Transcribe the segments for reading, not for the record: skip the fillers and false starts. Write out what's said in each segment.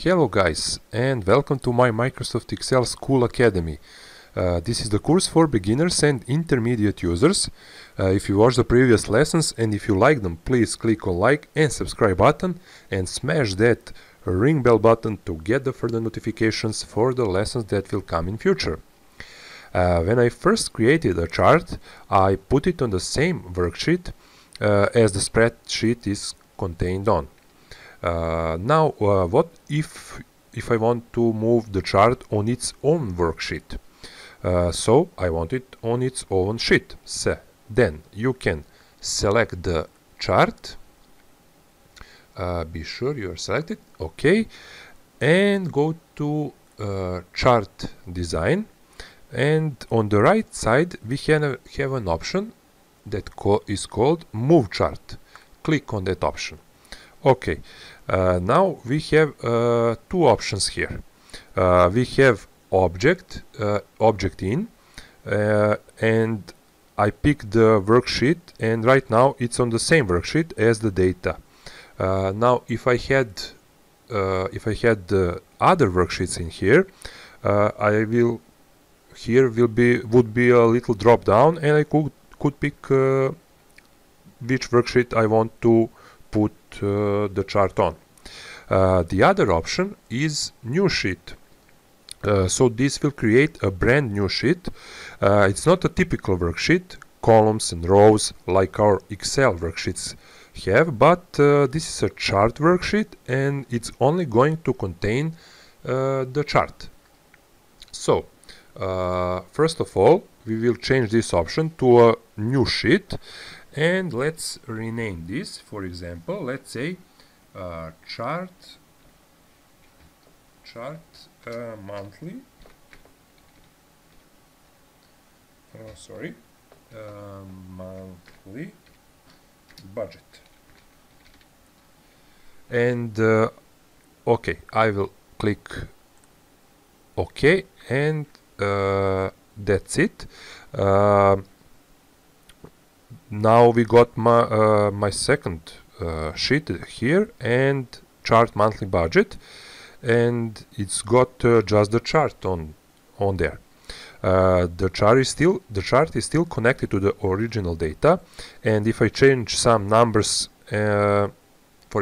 Hello guys, and welcome to my Microsoft Excel School Academy. This is the course for beginners and intermediate users. If you watched the previous lessons and if you like them, please click on like and subscribe button and smash that ring bell button to get the further notifications for the lessons that will come in future. When I first created a chart, I put it on the same worksheet as the spreadsheet is contained on. Now, what if I want to move the chart on its own worksheet? So I want it on its own sheet. So then you can select the chart. Be sure you are selected. Okay, and go to chart design. And on the right side we have an option that is called Move Chart. Click on that option. Okay, now we have two options here. We have object in, and I pick the worksheet, and right now it's on the same worksheet as the data. Now if I had the other worksheets in here, would be a little drop down, and I could pick which worksheet I want to put the chart on. The other option is new sheet. So this will create a brand new sheet. It's not a typical worksheet, columns and rows like our Excel worksheets have, but this is a chart worksheet and it's only going to contain the chart. So first of all, we will change this option to a new sheet, and let's rename this. For example, let's say chart monthly monthly budget. And okay, I will click OK, and that's it. Now we got my second sheet here, and chart monthly budget, and it's got just the chart on there. The chart is still connected to the original data, and if I change some numbers, for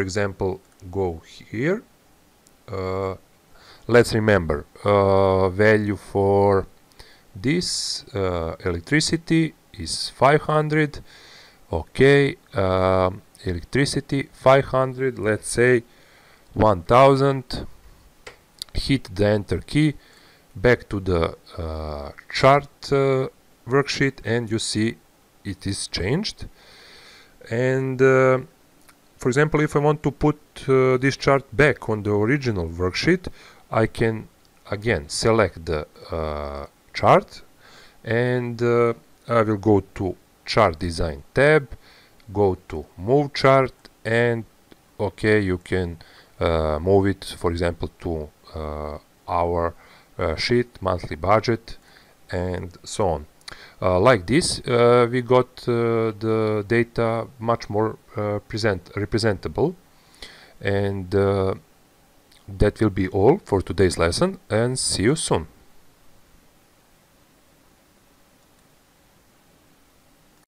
example, go here, let's remember value for this electricity is 500. Okay, electricity 500, let's say 1000. Hit the enter key, back to the chart worksheet, and you see it is changed. And for example, if I want to put this chart back on the original worksheet, I can again select the chart, and I will go to chart design tab, go to move chart, and okay, you can move it, for example, to our sheet monthly budget, and so on. Like this, we got the data much more representable, and that will be all for today's lesson, and see you soon.